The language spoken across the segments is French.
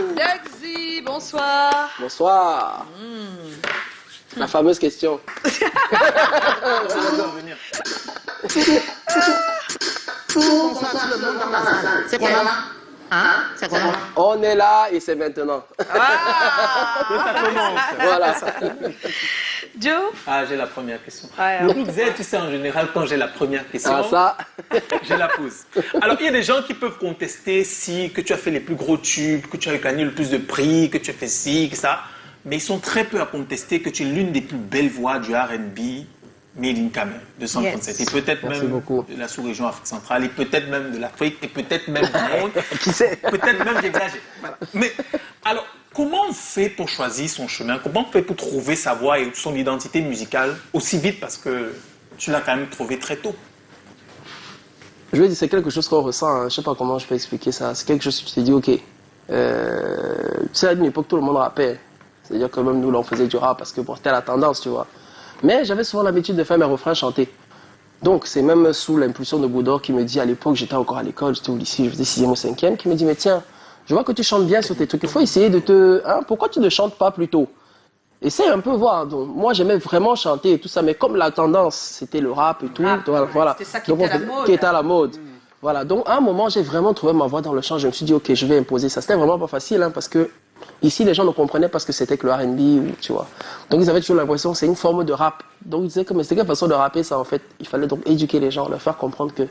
Lexi, bonsoir. Bonsoir. La fameuse question. C'est quoi là? Hein? C'est quoi là? On est là et c'est maintenant. Ah. Ça commence. Voilà. Joe? Ah, j'ai la première question. Ouais, Tu sais, en général, quand j'ai la première question, Ah, ça. je la pose. Alors, il y a des gens qui peuvent contester que tu as fait les plus gros tubes, que tu as gagné le plus de prix, que tu as fait ci, que ça. Mais ils sont très peu à contester que tu es l'une des plus belles voix du R&B made in Cameroun, 237. Yes. Et peut-être Merci même beaucoup. de la sous-région Afrique centrale, et peut-être même de l'Afrique, et peut-être même du monde. Qui sait? Peut-être même j'exagère. Voilà. Mais alors, comment on fait pour choisir son chemin? Comment on fait pour trouver sa voix et son identité musicale aussi vite? Parce que tu l'as quand même trouvé très tôt. Je veux dire, c'est quelque chose qu'on ressent. Hein. Je sais pas comment je peux expliquer ça. C'est quelque chose que tu t'es dit, ok. Tu sais, à une époque, tout le monde rappait. C'est-à-dire que même nous, là, on faisait du rap parce que bon, c'était la tendance, tu vois. Mais j'avais souvent l'habitude de faire mes refrains chantés. Donc, c'est même sous l'impulsion de Boudor qui me dit, à l'époque, j'étais encore à l'école, j'étais au lycée, je faisais 6e ou 5e, qui me dit, mais tiens, je vois que tu chantes bien sur tes trucs. Il faut essayer de te... Hein, pourquoi tu ne chantes pas plus tôt? Essaye un peu voir. Donc, moi, j'aimais vraiment chanter et tout ça, mais comme la tendance, c'était le rap et tout, Rap, voilà. c'était ça qui Donc, était à la mode. qui était à la mode. Voilà. Donc, à un moment, j'ai vraiment trouvé ma voix dans le chant. Je me suis dit, ok, je vais imposer ça. C'était vraiment pas facile, hein, parce que ici, les gens ne comprenaient pas ce que c'était que le R&B, ou, tu vois. Donc, ils avaient toujours l'impression que c'est une forme de rap. Donc, ils disaient que, mais c'était quelle façon de rapper ça, en fait? Il fallait donc éduquer les gens, leur faire comprendre que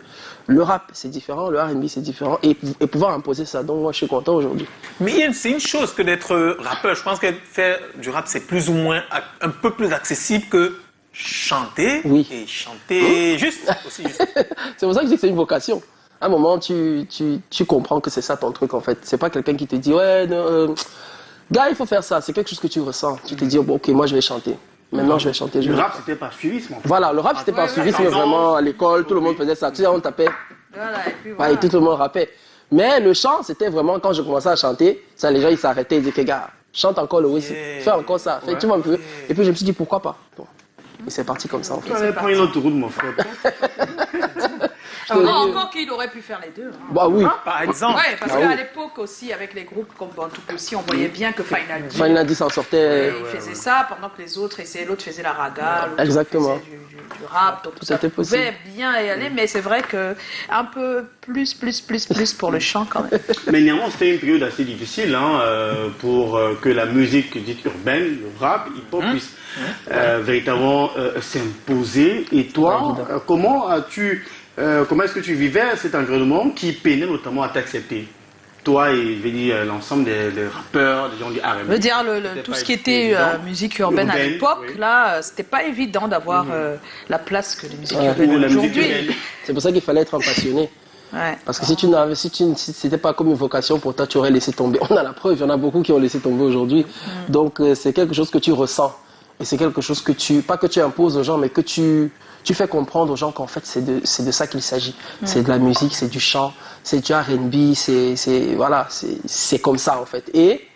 le rap, c'est différent, le R&B, c'est différent, et pouvoir imposer ça. Donc, moi, je suis content aujourd'hui. Mais c'est une chose que d'être rappeur. Je pense que faire du rap, c'est plus ou moins un peu plus accessible que chanter. Oui. Et chanter juste, aussi juste. C'est pour ça que je dis que c'est une vocation. À un moment, tu comprends que c'est ça ton truc, en fait. C'est pas quelqu'un qui te dit, ouais, gars, il faut faire ça. C'est quelque chose que tu ressens. Tu te dis, bon, ok, moi, je vais chanter. Maintenant, je vais chanter. Le rap, c'était par suivisme. En fait. Voilà, le rap, c'était pas suivisme, mais vraiment, à l'école, tout le monde faisait ça. Tu sais, on tapait, Voilà, et puis ouais, voilà. et tout le monde rappait. Mais le chant, c'était vraiment, quand je commençais à chanter, ça, les gens, ils s'arrêtaient, ils disaient, que gars, chante encore le Wessi, fais encore ça. Fais, tu vois, un peu. Et puis, je me suis dit, pourquoi pas? Bon. Et c'est parti comme ça, en fait. Tu allais prendre une autre route, mon frère. Encore qu'il aurait pu faire les deux. Hein. Bah oui. Par exemple. Ouais, parce Ah qu'à oui. l'époque aussi, avec les groupes comme Bantou aussi, on voyait bien que Final D, Final dit s'en sortait. il faisait ça pendant que les autres essayaient, l'autre faisait la raga, l'autre Exactement. faisait du rap, donc ça C'était possible. pouvait bien y aller, mais c'est vrai que un peu plus pour le chant quand même. Mais néanmoins, c'était une période assez difficile hein, pour que la musique dite urbaine, le rap, hip-hop puisse véritablement s'imposer. Et toi, comment est-ce que tu vivais cet environnement qui peinait notamment à t'accepter? Toi et je vais dire l'ensemble des rappeurs, des gens du R&B. Je veux dire, tout ce qui était musique urbaine à Urbaine, l'époque, oui. là, c'était pas évident d'avoir la place que les musiques Ouais. urbaines Ou ont la musique aujourd'hui. urbaine. C'est pour ça qu'il fallait être un passionné. Ouais. Parce que si c'était pas comme une vocation pour toi, tu aurais laissé tomber. On a la preuve, il y en a beaucoup qui ont laissé tomber aujourd'hui. Donc c'est quelque chose que tu ressens. Et c'est quelque chose que pas que tu imposes aux gens, mais que tu fais comprendre aux gens qu'en fait c'est de ça qu'il s'agit. C'est de la musique, c'est du chant, c'est du R&B, c'est comme ça en fait. Et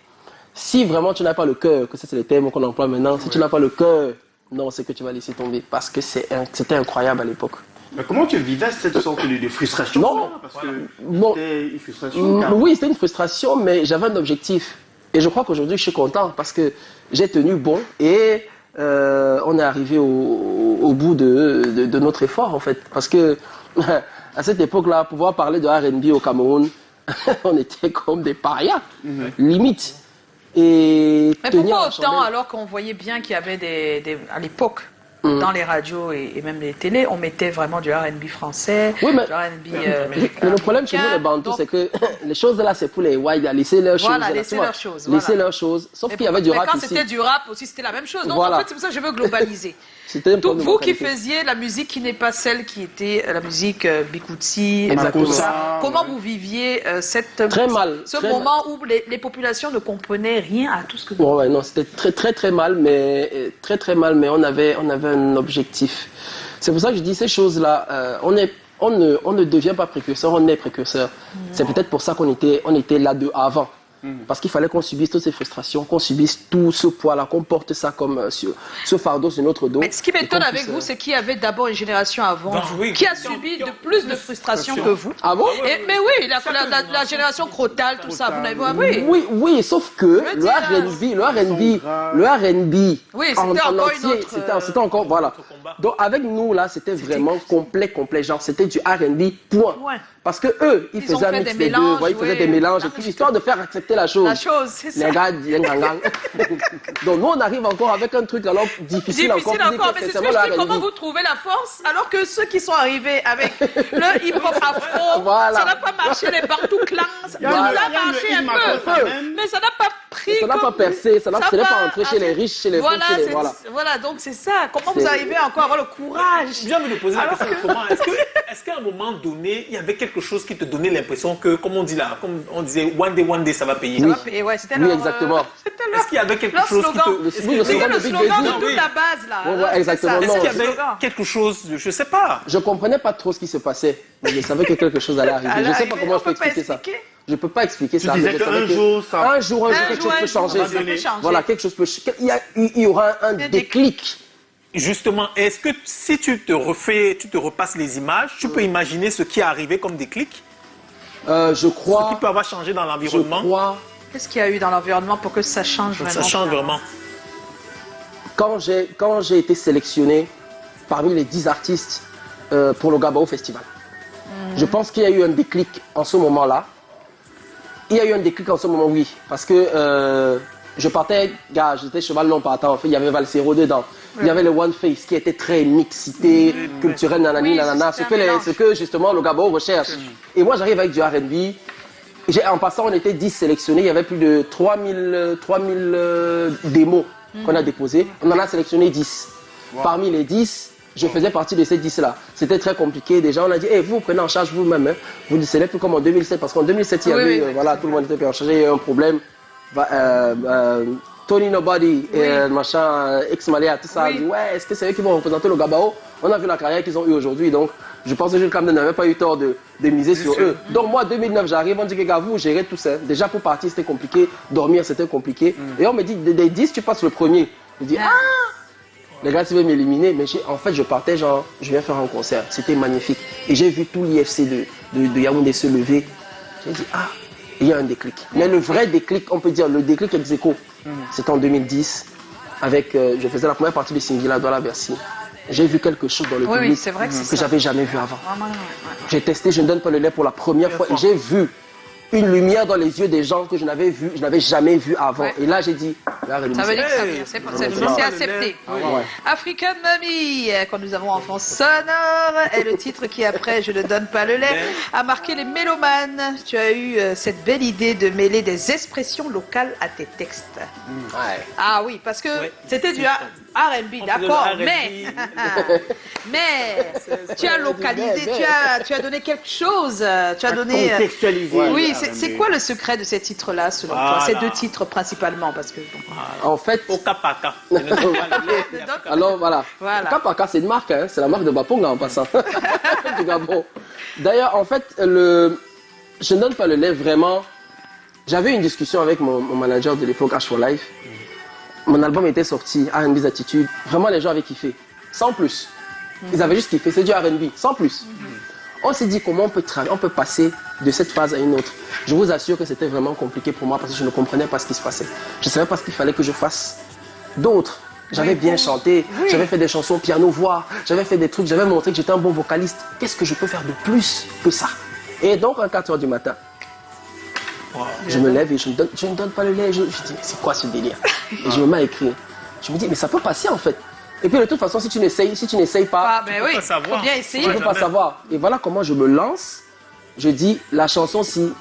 si vraiment tu n'as pas le cœur, que ça c'est le terme qu'on emploie maintenant, si tu n'as pas le cœur, non, c'est que tu vas laisser tomber. Parce que c'était incroyable à l'époque. Mais comment tu vivais cette sorte de frustration? Non. Parce que Bon. c'était une frustration. car- Oui, c'était une frustration, mais j'avais un objectif. Et je crois qu'aujourd'hui, je suis content parce que j'ai tenu bon et on est arrivé au bout de notre effort, en fait. Parce que à cette époque-là, pouvoir parler de R&B au Cameroun, on était comme des parias, limite. Et Mais tenir pourquoi la autant chandelle. alors qu'on voyait bien qu'il y avait à l'époque, dans les radios et même les télés, on mettait vraiment du R&B français, Oui, mais- du R&B Mais le problème chez nous, les Bantous, donc- c'est que les choses là, c'est pour les whites, laisser leurs choses. Voilà, là, laisser tu vois. leurs choses, Laisser voilà. leurs choses. Sauf Mais qu'il y avait du mais rap quand ici. c'était du rap aussi, c'était la même chose. Donc Voilà. en fait, c'est pour ça que je veux globaliser. C'était un Donc problème de vous qui mentalité. faisiez la musique qui n'est pas celle qui était la musique Bikutsi, Exactement. tout ça, Ça, comment ouais. vous viviez Très mal, ce très moment où les populations ne comprenaient rien à tout ce que vous Bon, ouais, non, c'était très mal, mais on avait un objectif. C'est pour ça que je dis ces choses-là. On ne devient pas précurseur, on est précurseur. C'est peut-être pour ça qu'on était là avant. Parce qu'il fallait qu'on subisse toutes ces frustrations, qu'on subisse tout ce poids-là, qu'on porte ça comme ce fardeau sur notre dos. Mais ce qui m'étonne avec vous, c'est qu'il y avait d'abord une génération avant vous qui a subi de plus de frustrations que vous. Ah bon? Mais oui, la génération Crotal, tout ça, vous n'avez pas vu. Oui, sauf que le R&B, oui, c'était encore une autre. C'était encore, voilà. Donc avec nous là, c'était vraiment complet, genre c'était du R&B, point. Parce que eux, ils faisaient un mix des deux, ils faisaient des mélanges et tout, histoire de faire accepter la chose. C'est ça. Les gars, donc nous on arrive encore avec un truc alors difficile encore. Mais c'est ce que je dis, comment vous trouvez la force alors que ceux qui sont arrivés avec le hip-hop afro, ça n'a pas marché, les partout clans, ça a marché un peu, mais ça n'a pas pris. Ça n'a pas percé, ça n'a pas entré chez les riches, chez les pauvres, voilà, donc c'est ça. Comment vous arrivez encore à avoir le courage? Je viens de me poser la question autrement. Est-ce qu'à un moment donné, il y avait quelque chose qui te donnait l'impression que, comme on dit là, comme on disait, one day, ça va payer. Ça va payer, ouais, c'était exactement. Est-ce qu'il y avait quelque chose qui te... C'était le slogan de toute la base là. Ouais, exactement. Est-ce qu'il y avait quelque chose, je sais pas. Je comprenais pas trop ce qui se passait, mais je savais que quelque chose allait arriver. Je sais pas comment je peux expliquer ça. Je peux pas expliquer ça. Tu disais qu'un jour, un jour, quelque chose peut changer. Voilà, quelque chose peut changer. Il y aura un déclic. Justement, est-ce que si tu te repasses les images, tu peux imaginer ce qui est arrivé comme déclic? Je crois. Ce qui peut avoir changé dans l'environnement. Qu'est-ce qu'il y a eu dans l'environnement pour que ça change vraiment? Ça change vraiment. Quand j'ai été sélectionné parmi les 10 artistes pour le Gabao Festival, je pense qu'il y a eu un déclic en ce moment-là. Il y a eu un déclic en ce moment, oui. Parce que je partais, j'étais cheval long partant. En fait, il y avait Valsero dedans. Il y avait le One Face qui était très mixité, culturel, nanani, nanana. Ce que justement le Gabao recherche. Et moi, j'arrive avec du R&B. En passant, on était 10 sélectionnés. Il y avait plus de 3000 démos qu'on a déposées. On en a sélectionné 10. Parmi les 10, je faisais partie de ces 10-là. C'était très compliqué. Déjà, on a dit, vous prenez en charge vous-même. Hein. Vous ne savez plus comme en 2007. Parce qu'en 2007, il y avait, tout le monde était pris en charge. Il y a eu un problème. Tony Nobody, machin, Ex-Maléa, tout ça. Dit, est-ce que c'est eux qui vont représenter le Gabao? On a vu la carrière qu'ils ont eue aujourd'hui. Donc, je pense que Jules Camden n'avait pas eu tort de miser sur eux. Donc, moi, 2009, j'arrive, on dit que gars, vous gérez tout ça. Déjà, pour partir, c'était compliqué. Dormir, c'était compliqué. Et on me dit, des 10, tu passes le premier. Je dis, les gars, tu veux m'éliminer. Mais en fait, je partais, genre, je viens faire un concert. C'était magnifique. Et j'ai vu tout l'IFC de Yaoundé se lever. J'ai dit, il y a un déclic. Mais le vrai déclic, on peut dire, le déclic ex aequo, c'était en 2010. Avec, je faisais la première partie de Singila dans la Bercy. J'ai vu quelque chose dans le public que j'avais jamais vu avant. J'ai testé Je ne donne pas le lait pour la première fois et j'ai vu une lumière dans les yeux des gens que je n'avais jamais vu avant. Et là, j'ai dit, ça veut dire que ça vient, c'est accepté. African Mummy, quand nous avons en fond sonore, est le titre qui, après Je ne donne pas le lait, a marqué les mélomanes. Tu as eu cette belle idée de mêler des expressions locales à tes textes. Ah oui, parce que c'était du R&B, d'accord, mais tu as localisé, tu as donné quelque chose, tu as donné... Contextualisé. Oui, c'est quoi le secret de ces titres-là, selon toi? Ces deux titres principalement, parce que... En fait... Au cas par cas. Alors voilà. Au cas par cas, c'est une marque, hein. C'est la marque de Baponga en passant. Du Gabon. D'ailleurs, en fait, Je ne donne pas le lait vraiment... J'avais une discussion avec mon manager de l'époque, H4Life. Mon album était sorti, R&B's Attitude. Vraiment, les gens avaient kiffé. Sans plus. Ils avaient juste kiffé. C'est du R&B, sans plus. On s'est dit comment on peut passer de cette phase à une autre. Je vous assure que c'était vraiment compliqué pour moi parce que je ne comprenais pas ce qui se passait. Je ne savais pas ce qu'il fallait que je fasse d'autres. J'avais bien chanté, j'avais fait des chansons piano-voix, j'avais fait des trucs, j'avais montré que j'étais un bon vocaliste. Qu'est-ce que je peux faire de plus que ça? Et donc, à 4 h du matin, je me lève et je ne donne pas le lait. Je dis, c'est quoi ce délire? Et je me mets à écrire. Je me dis, mais ça peut passer en fait. Et puis de toute façon, si tu n'essayes pas, il faut bien essayer. Tu ne peux pas savoir. Et voilà comment je me lance. Je dis, la chanson-ci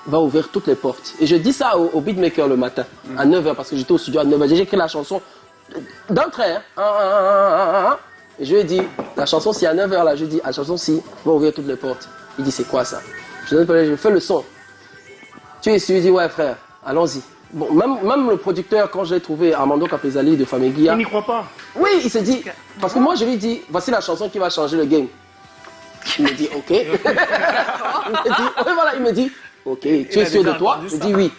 va ouvrir toutes les portes. Et je dis ça au beatmaker le matin, à 9 h, parce que j'étais au studio à 9 h. J'ai écrit la chanson d'un trait. Et je lui ai dit, la chanson-ci à 9 h, là, je dis, la chanson-ci va ouvrir toutes les portes. Il dit, c'est quoi ça? Je fais le son. Tu es sûr? Il dit, ouais frère, allons-y. Bon, même le producteur, quand j'ai trouvé Armando Capezali de Fameglia... Il n'y croit pas. Oui, il s'est dit... Parce que moi, je lui dis, voici la chanson qui va changer le game. Il me dit, ok. Il me dit, ok, tu es sûr de toi? Je dis oui.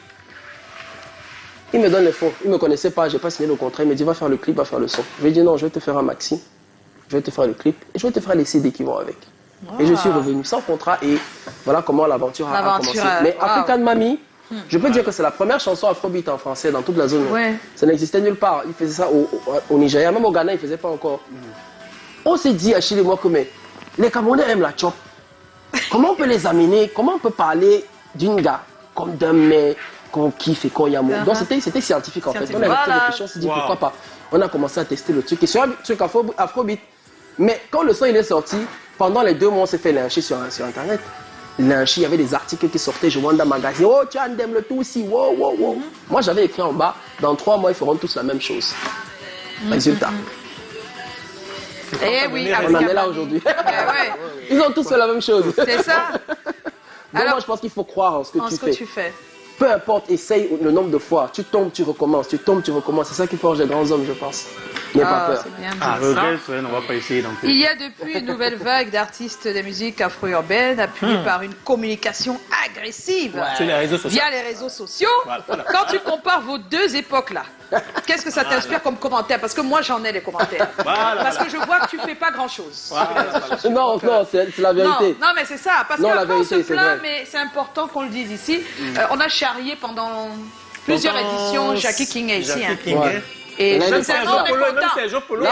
Il me donne les fonds. Il ne me connaissait pas, je n'ai pas signé le contrat. Il me dit, va faire le clip, va faire le son. Je lui ai dit, non, je vais te faire un maxi. Je vais te faire le clip et je vais te faire les CD qui vont avec. Et je suis revenu sans contrat et voilà comment l'aventure a commencé. Mais African Mami, je peux dire que c'est la première chanson afrobeat en français dans toute la zone. Ouais. Ça n'existait nulle part. Il faisait ça au Nigeria, même au Ghana, il ne faisait pas encore. On s'est dit, Achille et moi, que mais, les Camerounais aiment la chop. Comment on peut les amener? Comment on peut parler d'une gars comme d'un mec qu'on kiffe et qu'on y amour? Donc c'était scientifique en fait. On a réfléchi, on s'est dit pourquoi pas. On a commencé à tester le truc. Et sur un truc afrobeat. Mais quand le son il est sorti, pendant les 2 mois, on s'est fait lyncher sur Internet. Lyncher, il y avait des articles qui sortaient, je vois dans le magazine. Oh, tu as le tout aussi. Wow, wow, wow. Moi, j'avais écrit en bas, dans 3 mois, ils feront tous la même chose. Résultat. Eh oui, on en est là aujourd'hui. Ils ont tous fait la même chose. C'est ça. Donc alors, moi, je pense qu'il faut croire en ce que tu fais. fais. Peu importe, essaye le nombre de fois. Tu tombes, tu recommences. Tu tombes, tu recommences. C'est ça qui forge les grands hommes, je pense. N'aie pas peur. On va pas essayer d'en faire. Il y a depuis une nouvelle vague d'artistes de musique afro-urbaine appuyée par une communication agressive sur les réseaux sociaux. Via les réseaux sociaux. Voilà. Quand tu compares vos 2 époques-là, qu'est-ce que ça t'inspire comme commentaire? Parce que moi, j'en ai les commentaires. Parce que je vois que tu fais pas grand-chose. Non, c'est la vérité. Non, mais c'est ça. Parce qu'après, on se plaint, mais c'est important qu'on le dise ici. On a charrié pendant plusieurs éditions Jackie King est ici. Et même Sergio Polo,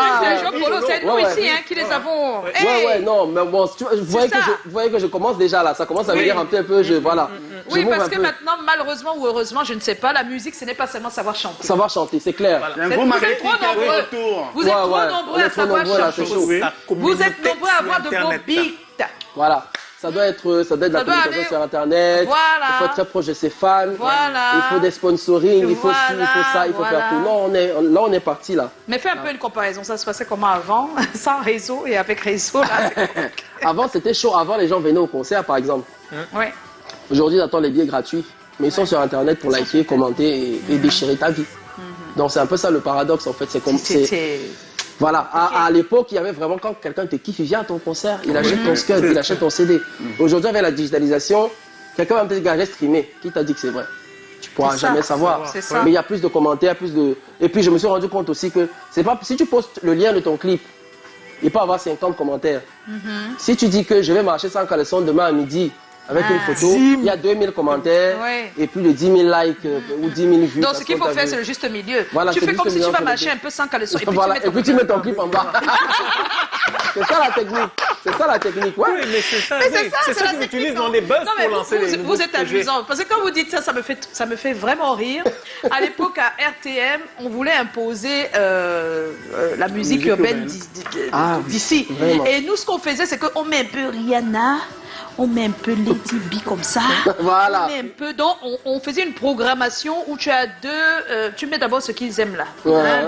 c'est nous ici qui les avons. Non, mais bon, vous voyez que je commence déjà là, ça commence à venir un peu, voilà. Oui, parce que maintenant, malheureusement ou heureusement, je ne sais pas, la musique, ce n'est pas seulement savoir chanter. Savoir chanter, c'est clair. Vous êtes trop nombreux. Vous êtes trop nombreux à savoir chanter. Vous êtes nombreux à avoir de beaux beats. Voilà. Ça doit être de la communication sur Internet. Voilà. Il faut être très proche de ses fans. Voilà. Il faut des sponsoring. Il faut ci, il faut ça, il faut faire tout. Non, là, on est parti là. Mais fais un peu une comparaison. Ça se passait comment avant, sans réseau et avec réseau là. Avant, c'était chaud. Avant, les gens venaient au concert, par exemple. Oui. Aujourd'hui, ils attendent les billets gratuits. Mais ils sont sur Internet pour liker, commenter et déchirer ta vie. Donc, c'est un peu ça le paradoxe, en fait. C'est comme voilà, à l'époque, il y avait vraiment quand quelqu'un te kiffe, il vient à ton concert, il achète ton scud, il achète ton CD. Aujourd'hui, avec la digitalisation, quelqu'un va me dire, j'ai streamé. Qui t'a dit que c'est vrai? Tu pourras jamais savoir. Mais il y a plus de commentaires, plus de... Et puis, je me suis rendu compte aussi que c'est pas si tu postes le lien de ton clip, il peut avoir 50 commentaires. Si tu dis que je vais marcher sans caleçon demain à midi, avec une photo, il y a 2000 commentaires et plus de 10 000 likes ou 10 000 vues. Donc ce qu'il faut faire, c'est le juste milieu. Voilà, tu fais comme si tu vas marcher un peu sans caleçon et puis tu mets ton clip en bas. C'est ça la technique. C'est ça la technique. Oui, mais c'est ça. C'est ça qu'ils utilisent dans les buzz pour lancer les nouveaux Vous êtes amusant. Parce que quand vous dites ça, ça me fait vraiment rire. À l'époque, à RTM, on voulait imposer la musique urbaine d'ici. Et nous, ce qu'on faisait, c'est qu'on met un peu Rihanna. On met un peu Lady B comme ça. Voilà. On met un peu. Donc, on faisait une programmation où tu as tu mets d'abord ce qu'ils aiment là.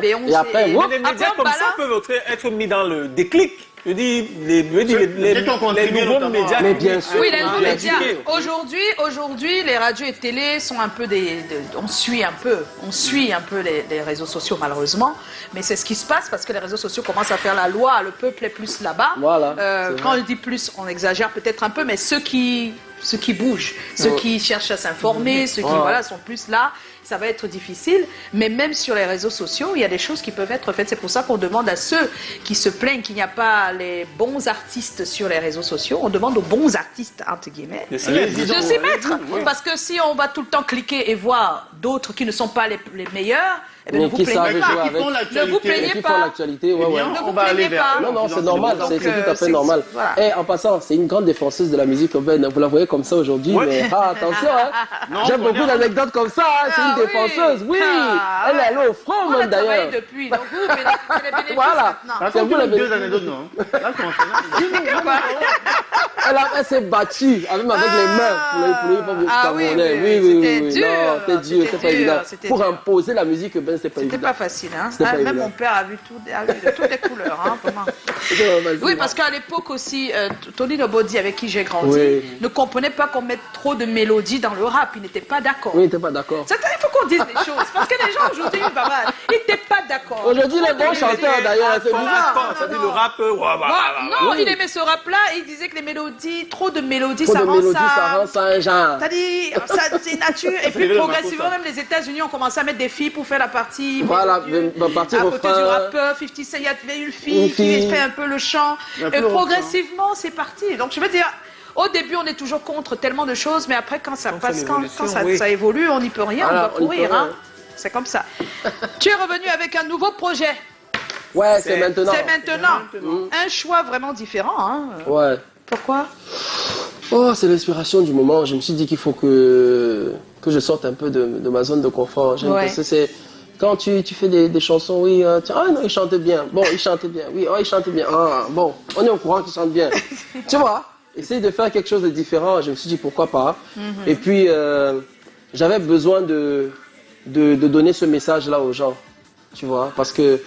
Et après, les médias comme ça peuvent être mis dans le déclic. Je dis, les nouveaux médias. Mais bien sûr. Oui, les nouveaux médias. Aujourd'hui, les radios et télé sont un peu on suit un peu les réseaux sociaux, malheureusement. Mais c'est ce qui se passe parce que les réseaux sociaux commencent à faire la loi. Le peuple est plus là-bas. Voilà. Quand on dit plus, on exagère peut-être un peu, mais ceux qui bougent, ceux qui cherchent à s'informer, ceux qui sont plus là, ça va être difficile. Mais même sur les réseaux sociaux, il y a des choses qui peuvent être faites. C'est pour ça qu'on demande à ceux qui se plaignent qu'il n'y a pas les bons artistes sur les réseaux sociaux, on demande aux bons artistes, entre guillemets, de s'y mettre. Parce que si on va tout le temps cliquer et voir d'autres qui ne sont pas les meilleurs, ne vous plaignez pas. Ne vous plaignez pas. L'actualité, on va aller vers. Non, c'est normal, c'est tout à fait normal. Et en passant, c'est une grande défenseuse de la musique urbaine. Vous la voyez comme ça aujourd'hui, mais attention, j'aime beaucoup d'anecdotes comme ça. C'est une défenseuse, oui. Elle est allée au front même d'ailleurs. Depuis, donc vous, mais les bénéfices. Voilà. C'est vous les 2 anecdotes, non? Elle s'est battue, même avec les mains pour les hip-hop camerounais. Oui. C'était dur, c'était pas évident. Pour imposer la musique urbaine, c'était pas évident. C'était pas facile, hein. Même mon père a vu de toutes les couleurs, hein, vraiment. Oui, parce qu'à l'époque aussi, Tony Nobody, avec qui j'ai grandi, ne comprenait pas qu'on mette trop de mélodies dans le rap. Il n'était pas d'accord. Oui, il n'était pas d'accord. Il faut qu'on dise des choses. Parce que les gens aujourd'hui, ils n'étaient pas d'accord. Aujourd'hui, les bons chanteurs d'ailleurs, c'est bizarre. Ça dit le rap. Non, il aimait ce rap-là et il disait que les mélodies trop de mélodies, Trop ça de rend mélodies, ça... ça rend ça un genre. T'as dit, c'est nature. Et puis vraiment progressivement, ça. même les États-Unis ont commencé à mettre des filles pour faire la partie. Voilà, mélodieuse. la partie à côté refrain. du rappeur, 50 Cent, il y avait une fille Une fille. qui fait un peu le chant. Un peu Et le refrain. progressivement, c'est parti. Donc je veux dire, au début, on est toujours contre tellement de choses, mais après, quand ça Quand passe, c'est quand l'évolution, ça, oui. ça évolue, on n'y peut rien, Voilà, on doit on n'y peut courir. Hein. rien. C'est comme ça. Tu es revenu avec un nouveau projet. Ouais, c'est C'est- maintenant. C'est maintenant. Un choix vraiment différent. Hein. Ouais. Pourquoi? Oh, c'est l'inspiration du moment. Je me suis dit qu'il faut que je sorte un peu de ma zone de confort. J'aime Ouais. parce que c'est quand tu fais des chansons, oui, ah non, il chante bien. Bon, il chante bien. Oui, oh, il chante bien. Ah, bon, on est au courant qu'il chante bien. Tu vois, essaye de faire quelque chose de différent. Je me suis dit pourquoi pas. Et puis, j'avais besoin de donner ce message-là aux gens. Tu vois, parce que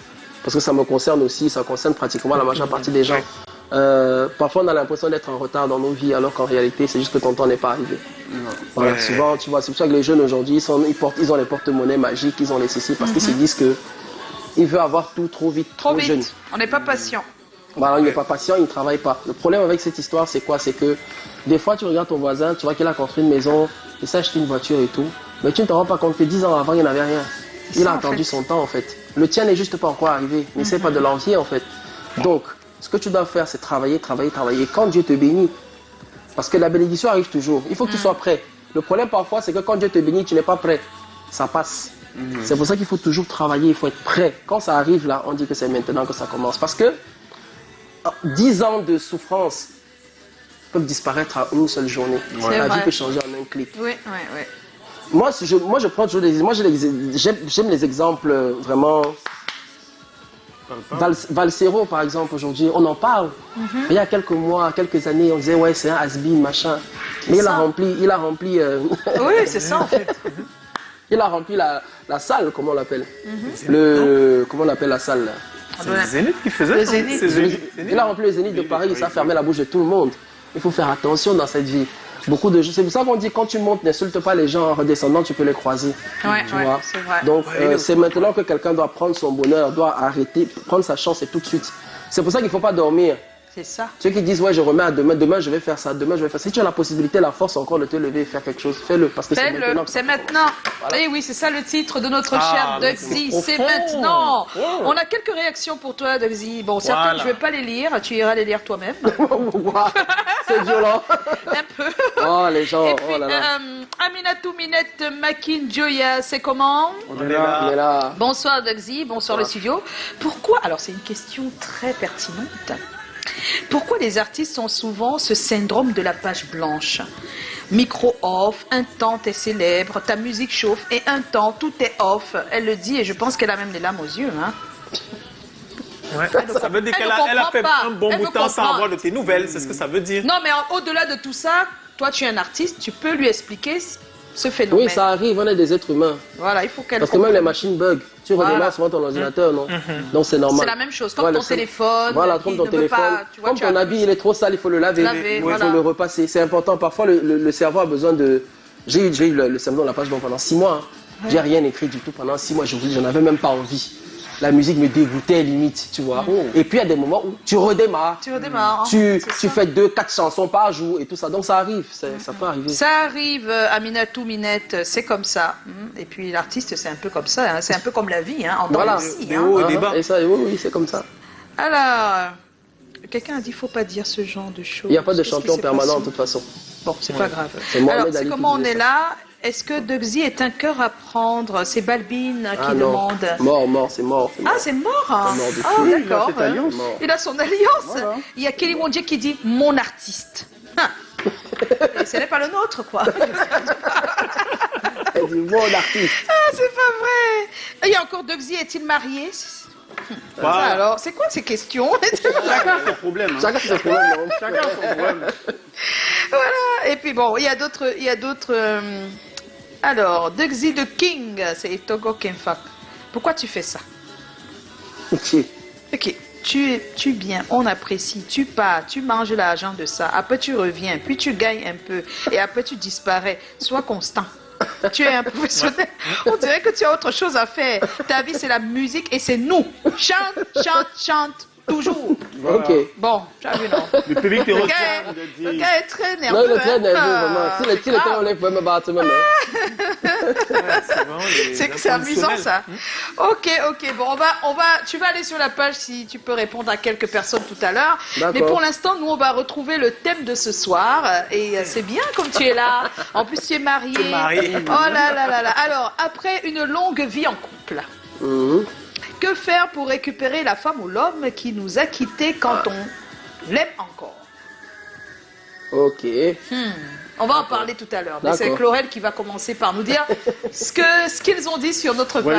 ça me concerne aussi, ça concerne pratiquement la majeure partie des gens. Parfois on a l'impression d'être en retard dans nos vies alors qu'en réalité c'est juste que ton temps n'est pas arrivé. Voilà, Ouais. souvent tu vois, c'est pour ça que les jeunes aujourd'hui ils ont les porte-monnaies magiques, ils ont les ceci parce qu'ils se disent que ils veulent avoir tout trop vite, Trop vite. jeune. On n'est pas patient. Voilà, il n'est pas patient, il ne travaille pas. Le problème avec cette histoire c'est quoi? C'est que des fois tu regardes ton voisin, tu vois qu'il a construit une maison, il s'est acheté une voiture et tout, mais tu ne te rends pas compte que 10 ans avant il n'avait rien. C'est Il ça, a en attendu fait. son temps en fait. Le tien n'est juste pas encore arrivé. N'essaie pas de l'envier en fait. Donc, ce que tu dois faire, c'est travailler, travailler, travailler. Et quand Dieu te bénit, parce que la bénédiction arrive toujours, il faut que tu sois prêt. Le problème parfois, c'est que quand Dieu te bénit, tu n'es pas prêt. Ça passe. C'est pour ça qu'il faut toujours travailler, il faut être prêt. Quand ça arrive là, on dit que c'est maintenant que ça commence. Parce que 10 ans de souffrance peuvent disparaître à une seule journée. C'est La vrai. vie peut changer en un clic. Oui, oui, oui. Moi, je prends toujours des... Moi, j'aime les exemples vraiment... Valsero, par exemple, aujourd'hui, on en parle. Il y a quelques mois, quelques années, on disait, ouais, c'est un has-been, machin. Mais il a rempli... Oui, c'est ça en fait. il a rempli la salle, comment on l'appelle Comment on appelle la salle là? C'est le Zénith qui faisait Le ça. Zénith. C'est Zénith. Il a rempli le Zénith de Paris, ça a fermé la bouche de tout le monde. Il faut faire attention dans cette vie. Beaucoup de gens, c'est pour ça qu'on dit quand tu montes, n'insulte pas les gens en redescendant, tu peux les croiser. Ouais, tu ouais, vois. c'est vrai. Donc c'est maintenant que quelqu'un doit prendre son bonheur, doit arrêter, prendre sa chance et tout de suite. C'est pour ça qu'il ne faut pas dormir. C'est ça. Ceux qui disent ouais je remets à demain, demain je vais faire ça, demain je vais faire ça. Si tu as la possibilité, la force encore de te lever et faire quelque chose, fais-le parce que c'est Fais-le, maintenant. c'est maintenant. Voilà. Eh oui, c'est ça le titre de notre Ah, cher mais Dugsy. c'est C'est profond. maintenant. Oh. On a quelques réactions pour toi, Dugsy. Bon, certaines, Voilà. je ne vais pas les lire. Tu iras les lire toi-même. Waouh, c'est violent. Un peu. Oh les gens, Et puis, oh là là. Aminatou Minette Makin Joya, c'est comment? On est là. Bonsoir Dugsy, bonsoir le studio. Pourquoi, alors c'est une question très pertinente, pourquoi les artistes ont souvent ce syndrome de la page blanche? Micro off, un temps t'es célèbre, ta musique chauffe et un temps tout est off. Elle le dit et je pense qu'elle a même des larmes aux yeux. Hein. Ouais. Ça veut dire Elle qu'elle ne a comprend fait pas. un bon Elle bout veut de temps sans comprendre. avoir de tes nouvelles. C'est ce que ça veut dire. Non mais au-delà de tout ça, toi tu es un artiste, tu peux lui expliquer ce phénomène. Oui, ça arrive, on est des êtres humains. Voilà, il faut qu'elle Parce que même les comprenne. machines bug. Tu Voilà. redémarres souvent ton ordinateur, non? Donc c'est normal. C'est la même chose, comme Voilà, ton téléphone. Voilà, qui comme ton ne veut téléphone. pas, tu vois, Comme tu as ton habit, il est trop sale, il faut le laver. Laver, Il voilà. faut le repasser. C'est important. Parfois, le cerveau a besoin de. J'ai eu le syndrome de la page blanche pendant 6 mois. Hein. J'ai rien écrit du tout pendant 6 mois. J'en avais même pas envie. La musique me dégoûtait limite, tu vois. Et puis, il y a des moments où tu redémarres. Tu redémarres. hein. Tu C'est ça. fais 2-4 chansons par jour et tout ça. Donc, ça arrive. Ça peut arriver. Ça arrive, Aminatou Minette, c'est comme ça. Et puis l'artiste, c'est un peu comme ça. hein. C'est un peu comme la vie, hein, en Voilà. tant aussi. Des hein. hauts et Hein, des bas. et ça, oui, c'est comme ça. Alors, quelqu'un a dit, faut pas dire ce genre de choses. Il n'y a pas de Qu'est-ce qui champion s'est permanent passé de toute façon. Bon, c'est pas grave. C'est Mohamed Alors, c'est Ali qui comment on disait est ça. là. Est-ce que Dugsy est un cœur à prendre? C'est Balbine qui Ah non. demande. Mort, c'est mort. Ah, c'est mort, hein. C'est mort de Ah, fou. Il a d'accord. cette alliance. Mort. Il a son alliance. Voilà. Il y a Kelly Wondje qui dit mon artiste. Hein. Et ce n'est pas le nôtre, quoi. Elle dit bon artiste. Ah, c'est pas vrai. Il y a encore Dugsy, est-il marié? Voilà. Alors, c'est quoi ces questions? Chacun a ses problèmes. hein. Chacun ses problèmes. non? Chacun a son problème. Voilà. Et puis bon, il y a d'autres. Alors, Dugsy de King, c'est Togo Kenfak. Pourquoi tu fais ça? Ok. Ok, tu es bien, on apprécie, tu pars, tu manges l'argent de ça, après tu reviens, puis tu gagnes un peu, et après tu disparais. Sois constant. Tu es un professionnel. On dirait que tu as autre chose à faire. Ta vie, c'est la musique et c'est nous. Chante, chante, chante, toujours. Ok. Bon, tu as vu, non? Le public te Le retient gars, de le dire. gars est très Non, nerveux. il est très hein. nerveux, vraiment. Si C'est le temps, grave. on est vraiment battu, même. C'est amusant ça. Ok, bon, tu vas aller sur la page si tu peux répondre à quelques personnes tout à l'heure. D'accord. Mais pour l'instant, nous, on va retrouver le thème de ce soir. Et c'est bien comme tu es là. En plus, tu es marié. Tu es marié. Oh là là là là. Alors, après une longue vie en couple, que faire pour récupérer la femme ou l'homme qui nous a quittés quand on l'aime encore? Ok. On va en parler tout à l'heure. Mais c'est D'accord. Chlorel qui va commencer par nous dire ce qu'ils ont dit sur notre page.